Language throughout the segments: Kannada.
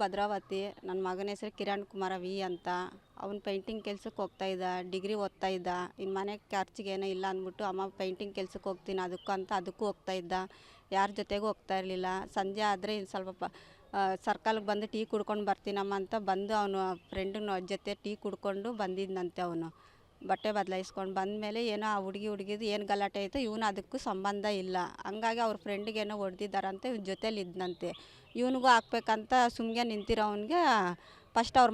ಭದ್ರಾವತಿ. ನನ್ನ ಮಗನ ಹೆಸರು ಕಿರಣ್ ಕುಮಾರ ವಿ ಅಂತ. ಅವ್ನು ಪೇಂಟಿಂಗ್ ಕೆಲ್ಸಕ್ಕೆ ಹೋಗ್ತಾಯಿದ್ದ, ಡಿಗ್ರಿ ಓದ್ತಾಯಿದ್ದ. ಇನ್ನು ಮನೆ ಖರ್ಚಿಗೇನೋ ಇಲ್ಲ ಅಂದ್ಬಿಟ್ಟು ಅಮ್ಮ ಪೇಂಟಿಂಗ್ ಕೆಲ್ಸಕ್ಕೆ ಹೋಗ್ತೀನಿ ಅದಕ್ಕೂ ಹೋಗ್ತಾಯಿದ್ದ. ಯಾರ ಜೊತೆಗೂ ಹೋಗ್ತಾ ಇರಲಿಲ್ಲ. ಸಂಜೆ ಆದರೆ ಇನ್ನು ಸ್ವಲ್ಪ ಸರ್ಕಲ್ಗೆ ಬಂದು ಟೀ ಕುಡ್ಕೊಂಡು ಬರ್ತೀನಮ್ಮ ಅಂತ ಬಂದು ಅವನು ಫ್ರೆಂಡಿನ ಜೊತೆ ಟೀ ಕುಡ್ಕೊಂಡು ಬಂದಿದ್ದಂತೆ. ಅವನು ಬಟ್ಟೆ ಬದಲಾಯಿಸ್ಕೊಂಡು ಬಂದಮೇಲೆ ಏನೋ ಆ ಹುಡುಗಿದು ಏನು ಗಲಾಟೆ ಆಯಿತು, ಇವನು ಅದಕ್ಕೂ ಸಂಬಂಧ ಇಲ್ಲ. ಹಂಗಾಗಿ ಅವ್ರ ಫ್ರೆಂಡಿಗೇನೋ ಹೊಡೆದಿದ್ದಾರಂತೆ, ಇವ್ನ ಜೊತೇಲಿ ಇದ್ದಂತೆ. ಇವನಿಗೂ ಹಾಕ್ಬೇಕಂತ ಸುಮ್ಮನೆ ನಿಂತಿರೋವನಿಗೆ ಫಸ್ಟ್ ಅವ್ರ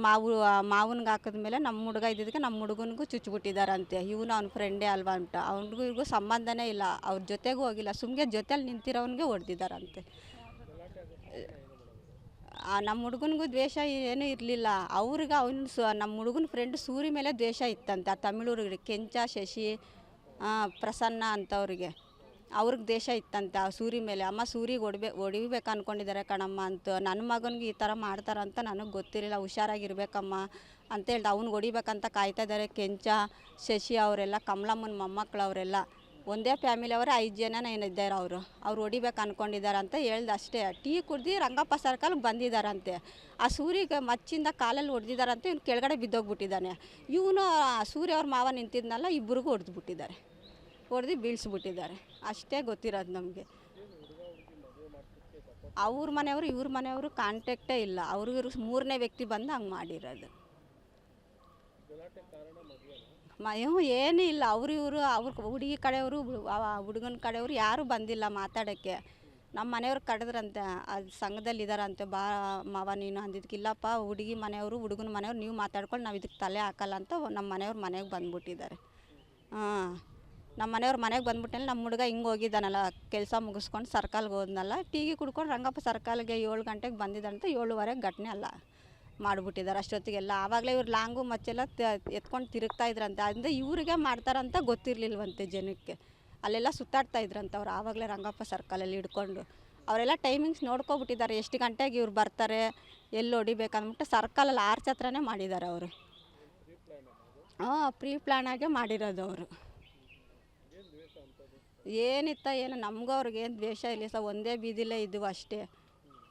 ಮಾವನಿಗೆ ಹಾಕಿದ್ಮೇಲೆ ನಮ್ಮ ಹುಡುಗ ಇದ್ದಿದ್ದಕ್ಕೆ ನಮ್ಮ ಹುಡುಗನಿಗೂ ಚುಚ್ಚಿಬಿಟ್ಟಿದ್ದಾರಂತೆ. ಇವನು ಅವ್ನ ಫ್ರೆಂಡೇ ಅಲ್ವಾ ಅಂತ. ಅವ್ನಿಗೂ ಇವ್ರಿಗೂ ಸಂಬಂಧನೇ ಇಲ್ಲ, ಅವ್ರ ಜೊತೆಗೂ ಹೋಗಿಲ್ಲ, ಸುಮ್ಮನೆ ಜೊತೇಲಿ ನಿಂತಿರೋವನಿಗೆ ಹೊಡೆದಿದ್ದಾರಂತೆ. ನಮ್ಮ ಹುಡುಗನಿಗೂ ದ್ವೇಷ ಏನೂ ಇರಲಿಲ್ಲ. ಅವ್ರಿಗೆ ನಮ್ಮ ಹುಡುಗನ ಫ್ರೆಂಡ್ ಸೂರಿ ಮೇಲೆ ದ್ವೇಷ ಇತ್ತಂತೆ. ಆ ತಮಿಳೂರಿಗೆ ಕೆಂಚ, ಶಶಿ, ಪ್ರಸನ್ನ ಅಂಥವ್ರಿಗೆ ಅವ್ರಿಗೆ ದ್ವೇಷ ಇತ್ತಂತೆ ಆ ಸೂರಿ ಮೇಲೆ. ಅಮ್ಮ ಸೂರಿಗೆ ಹೊಡಿಬೇಕು ಅಂದ್ಕೊಂಡಿದ್ದಾರೆ ಕಣಮ್ಮ ಅಂತ. ನನ್ನ ಮಗನಿಗೆ ಈ ಥರ ಮಾಡ್ತಾರಂತ ನನಗೆ ಗೊತ್ತಿರಲಿಲ್ಲ, ಹುಷಾರಾಗಿರ್ಬೇಕಮ್ಮ ಅಂತ ಹೇಳ್ದೆ. ಅವ್ನಿಗೆ ಹೊಡಿಬೇಕಂತ ಕಾಯ್ತಾ ಇದ್ದಾರೆ ಕೆಂಚ, ಶಶಿ ಅವರೆಲ್ಲ, ಕಮಲಮ್ಮನ ಮೊಮ್ಮಕ್ಕಳು ಅವರೆಲ್ಲ. ಒಂದೇ ಫ್ಯಾಮಿಲಿ ಅವರೇ 5 ಜನ ಏನಿದ್ದಾರೆ. ಅವ್ರು ಹೊಡಿಬೇಕು ಅಂದ್ಕೊಂಡಿದ್ದಾರೆ ಅಂತ ಹೇಳ್ದೆ ಅಷ್ಟೇ. ಟೀ ಕುಡ್ದು ರಂಗಪ್ಪ ಸರ್ಕಲ್ಗೆ ಬಂದಿದ್ದಾರಂತೆ. ಆ ಸೂರಿಗೆ ಮಚ್ಚಿಂದ ಕಾಲಲ್ಲಿ ಹೊಡೆದಿದ್ದಾರಂತೆ. ಇವ್ನು ಕೆಳಗಡೆ ಬಿದ್ದೋಗ್ಬಿಟ್ಟಿದ್ದಾನೆ. ಇವನು ಸೂರ್ಯ ಅವ್ರ ಮಾವ ನಿಂತಿದ್ನಲ್ಲ, ಇಬ್ಬರಿಗೂ ಹೊಡೆದು ಬೀಳಿಸ್ಬಿಟ್ಟಿದ್ದಾರೆ. ಅಷ್ಟೇ ಗೊತ್ತಿರೋದು ನಮಗೆ. ಅವ್ರ ಮನೆಯವರು ಇವ್ರ ಮನೆಯವರು ಕಾಂಟ್ಯಾಕ್ಟೇ ಇಲ್ಲ. ಅವ್ರಿಗೂ 3ನೇ ವ್ಯಕ್ತಿ ಬಂದು ಹಂಗೆ ಮಾಡಿರೋದು. ಏನೂ ಇಲ್ಲ. ಅವ್ರ ಹುಡುಗಿ ಕಡೆಯವರು, ಹುಡುಗನ ಕಡೆಯವರು ಯಾರೂ ಬಂದಿಲ್ಲ ಮಾತಾಡೋಕ್ಕೆ. ನಮ್ಮ ಮನೆಯವ್ರು ಕರೆದ್ರಂತೆ, ಅದು ಸಂಘದಲ್ಲಿ ಇದ್ದಾರಂತೆ, ಬಾ ಮಾವ ನೀನು ಅಂದಿದ್ದಕ್ಕೆ. ಇಲ್ಲಪ್ಪ, ಹುಡುಗಿ ಮನೆಯವರು ಹುಡುಗನ ಮನೆಯವ್ರು ನೀವು ಮಾತಾಡ್ಕೊಂಡು ನಾವು ಇದಕ್ಕೆ ತಲೆ ಹಾಕಲ್ಲ ಅಂತ ನಮ್ಮ ಮನೆಯವ್ರ ಮನೆಗೆ ಬಂದುಬಿಟ್ಟಿದ್ದಾರೆ. ನಮ್ಮ ಮನೆಯವ್ರ ಮನೆಗೆ ಬಂದ್ಬಿಟ್ಟಲ್ಲಿ ನಮ್ಮ ಹುಡುಗ ಹಿಂಗೆ ಹೋಗಿದ್ದಾನಲ್ಲ, ಕೆಲಸ ಮುಗಿಸ್ಕೊಂಡು ಸರ್ಕಲ್ಗೆ ಹೋದ್ನಲ್ಲ, ಟೀಗೆ ಕುಡ್ಕೊಂಡು ರಂಗಪ್ಪ ಸರ್ಕಲ್ಗೆ 7 ಗಂಟೆಗೆ ಬಂದಿದ್ದಾನಂತ. 7:15 ಘಟನೆ ಅಲ್ಲ ಮಾಡಿಬಿಟ್ಟಿದ್ದಾರೆ ಅಷ್ಟೊತ್ತಿಗೆಲ್ಲ. ಆವಾಗಲೇ ಇವ್ರು ಲಾಂಗು ಮಚ್ಚೆಲ್ಲ ಎತ್ಕೊಂಡು ತಿರುಗ್ತಾ ಇದ್ರಂತೆ. ಅಂದರೆ ಇವ್ರಿಗೆ ಮಾಡ್ತಾರಂತ ಗೊತ್ತಿರಲಿಲ್ವಂತೆ ಜನಕ್ಕೆ. ಅಲ್ಲೆಲ್ಲ ಸುತ್ತಾಡ್ತಾ ಇದ್ರಂತೆ ಅವ್ರು ಆವಾಗಲೇ ರಂಗಪ್ಪ ಸರ್ಕಲಲ್ಲಿ ಹಿಡ್ಕೊಂಡು. ಅವರೆಲ್ಲ ಟೈಮಿಂಗ್ಸ್ ನೋಡ್ಕೊಬಿಟ್ಟಿದ್ದಾರೆ, ಎಷ್ಟು ಗಂಟೆಗೆ ಇವ್ರು ಬರ್ತಾರೆ, ಎಲ್ಲಿ ಹೊಡಿಬೇಕಂದ್ಬಿಟ್ಟು ಸರ್ಕಲಲ್ಲಿ ಆರ್ಚ್ ಹತ್ರನೇ ಮಾಡಿದ್ದಾರೆ ಅವರು. ಪ್ರೀ ಪ್ಲ್ಯಾನಾಗೆ ಮಾಡಿರೋದು ಅವರು. ಏನೋ ನಮಗೂ ಅವ್ರಿಗೇನು ದ್ವೇಷ ಇಲ್ಲ ಸರ್, ಒಂದೇ ಬೀದಿಲೇ ಇದ್ವು ಅಷ್ಟೇ.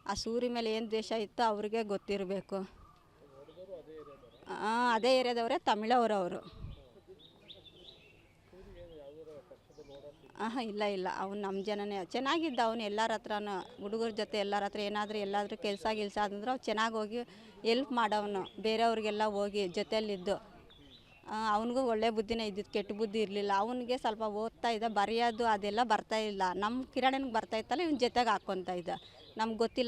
ಆ ಸೂರಿ ಮೇಲೆ ಏನು ದ್ವೇಷ ಇತ್ತು ಅವ್ರಿಗೆ ಗೊತ್ತಿರಬೇಕು. ಅದೇ ಏರಿಯಾದವರೇ, ತಮಿಳವರು ಅವರು. ಇಲ್ಲ, ಅವ್ನು ನಮ್ಮ ಜನನೇ. ಚೆನ್ನಾಗಿದ್ದ ಅವನು. ಎಲ್ಲರ ಹತ್ರನೂ ಹುಡುಗರ ಜೊತೆ ಎಲ್ಲರ ಹತ್ರ ಎಲ್ಲಾದರೂ ಕೆಲಸ ಅಂದ್ರೆ ಅವ್ನು ಚೆನ್ನಾಗಿ ಹೋಗಿ ಎಲ್ಪ್ ಮಾಡೋವನು. ಬೇರೆಯವ್ರಿಗೆಲ್ಲ ಹೋಗಿ ಜೊತೆಯಲ್ಲಿದ್ದು. ಅವನಿಗೂ ಒಳ್ಳೆ ಬುದ್ಧಿನೇ ಇದ್ದಿದ್ದು, ಕೆಟ್ಟ ಬುದ್ಧಿ ಇರಲಿಲ್ಲ. ಅವನಿಗೆ ಸ್ವಲ್ಪ ಓದ್ತಾ ಇದ್ದ, ಬರೆಯೋದು ಅದೆಲ್ಲ ಬರ್ತಾಯಿಲ್ಲ. ನಮ್ಮ ಕಿರಣನಿಗೆ ಬರ್ತಾಯಿತ್ತಲ್ಲ, ಇವ್ನ ಜೊತೆಗೆ ಹಾಕ್ಕೊತಾ ಇದ್ದ. ನಮ್ಗೆ ಗೊತ್ತಿಲ್ಲ.